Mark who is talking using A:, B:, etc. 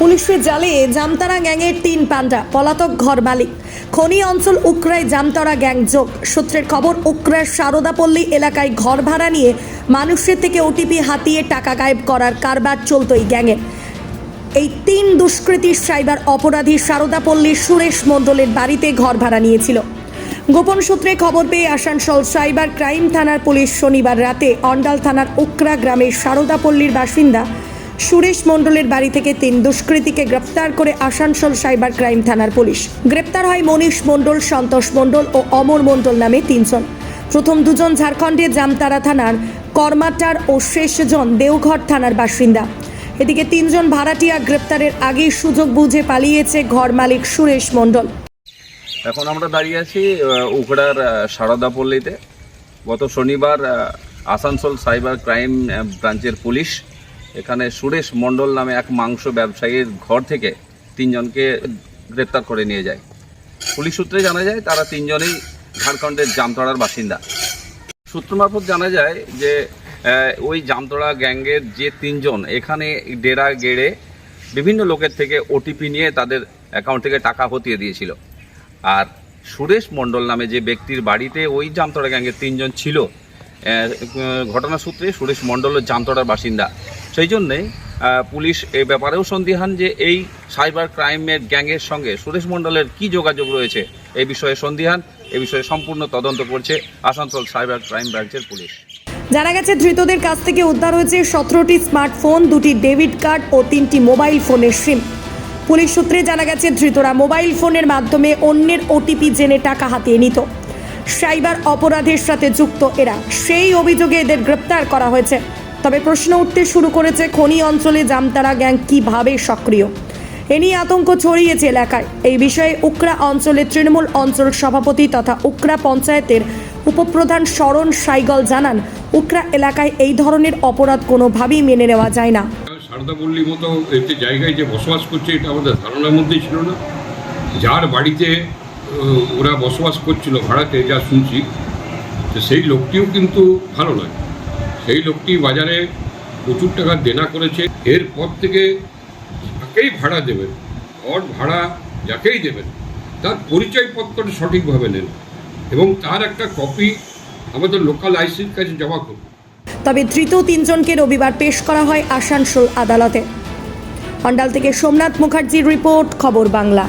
A: পুলিশের জালে জামতারা গ্যাংয়ের 3 পান্ডা পলাতক ঘর মালিক। খনি অঞ্চল উকরায় জামতারা গ্যাং যোগ। সূত্রের খবর, উকরার সারদাপল্লী এলাকায় ঘর ভাড়া নিয়ে মানুষের থেকে ওটিপি হাতিয়ে টাকা গায়েব করার কারবার চলত এই গ্যাংয়ের। এই 3 দুষ্কৃতী সাইবার অপরাধী সারদাপল্লীর সুরেশ মণ্ডলের বাড়িতে ঘর ভাড়া নিয়েছিল। গোপন সূত্রে খবর পেয়ে আসানসোল সাইবার ক্রাইম থানার পুলিশ শনিবার রাতে অন্ডাল থানার উকরা গ্রামের সারদাপল্লীর বাসিন্দা সুরেশ মণ্ডলের বাড়ি থেকে 3 দুষ্কৃতীকে গ্রেপ্তার করে আসানসোল সাইবার ক্রাইম থানার পুলিশ। গ্রেপ্তার হয় মনীষ মণ্ডল, সন্তোষ মণ্ডল ও অমর মণ্ডল নামে 3 জন। প্রথম 2 জন ঝাড়খণ্ডের জামতারা থানার কর্মাটার ও শেষজন দেওঘর থানার বাসিন্দা। এদিকে 3 জন ভাড়াটিয়া গ্রেপ্তারের আগেই সুযোগ বুঝে পালিয়েছে ঘর মালিক সুরেশ মণ্ডল।
B: এখন আমরা দাঁড়িয়ে আছি উকড়ার সারদাপল্লীতে। গত শনিবার আসানসোল সাইবার ক্রাইম ব্রাঞ্চের পুলিশ এখানে সুরেশ মণ্ডল নামে এক মাংস ব্যবসায়ীর ঘর থেকে 3 জনকে গ্রেপ্তার করে নিয়ে যায়। পুলিশ সূত্রে জানা যায় তারা 3 জনেই ঝাড়খণ্ডের জামতড়ার বাসিন্দা। সূত্র মারফত জানা যায় যে ওই জামতড়া গ্যাংয়ের যে 3 জন এখানে ডেরা গেড়ে বিভিন্ন লোকের থেকে ওটিপি নিয়ে তাদের অ্যাকাউন্ট থেকে টাকা হতিয়ে দিয়েছিল। আর সুরেশ মণ্ডল নামে যে ব্যক্তির বাড়িতে ওই জামতড়া গ্যাংয়ের 3 জন ছিল, ঘটনা সূত্রে সুরেশ মণ্ডলের জামতড়ার বাসিন্দা। সেই জন্যে পুলিশ এ ব্যাপারেও সন্দিহান যে এই সাইবার ক্রাইমের গ্যাংয়ের সঙ্গে সুরেশ মণ্ডলের কী যোগাযোগ রয়েছে এই বিষয়ে সন্দিহান। এ বিষয়ে সম্পূর্ণ তদন্ত করছে আসানসোল সাইবার ক্রাইম ব্রাঞ্চের পুলিশ।
A: জানা গেছে ধৃতদের কাছ থেকে উদ্ধার হয়েছে 17টি স্মার্টফোন, 2টি ডেবিট কার্ড ও 3টি মোবাইল ফোনের সিম। পুলিশ সূত্রে জানা গেছে ধৃতরা মোবাইল ফোনের মাধ্যমে অন্যের ওটিপি জেনে টাকা হাতিয়ে নিত। সাইবার অপরাধের সাথে যুক্ত এরা, সেই অভিযোগে এদের গ্রেপ্তার করা হয়েছে। তবে প্রশ্ন উঠতে শুরু করেছে খনি অঞ্চলে জামতারা গ্যাং কিভাবে সক্রিয়। এ নিয়ে আতঙ্ক ছড়িয়েছে এলাকায়। এই বিষয়ে উকরা অঞ্চলের তৃণমূল অঞ্চল সভাপতি তথা উকরা পঞ্চায়েতের উপপ্রধান শরণ সাইগল জানান, উকরা এলাকায় এই ধরনের অপরাধ কোনোভাবেই মেনে নেওয়া যায় না।
C: সারদাপল্লীর মতো একটি জায়গায় যে বসবাস করছে এটা আমাদের ধারণার মধ্যেই ছিল না। যার বাড়িতে ওরা বসবাস করছিল ভাড়াতে, যা শুনছি, তো সেই লোকটিও কিন্তু ভালো নয়। সেই লোকটি বাজারে প্রচুর টাকা দেনা করেছে। এরপর থেকে যাকেই ভাড়া দেবেন, ঘর ভাড়া যাকেই দেবেন, তার পরিচয়পত্রটা সঠিকভাবে নেন এবং তার একটা কপি আমাদের লোকাল আইসির কাছে জমা করুন।
A: তবে ধৃত 3 জনকে রবিবার পেশ করা হয় আসানসোল আদালতে। অন্ডাল থেকে সোমনাথ মুখার্জির রিপোর্ট, খবর বাংলা।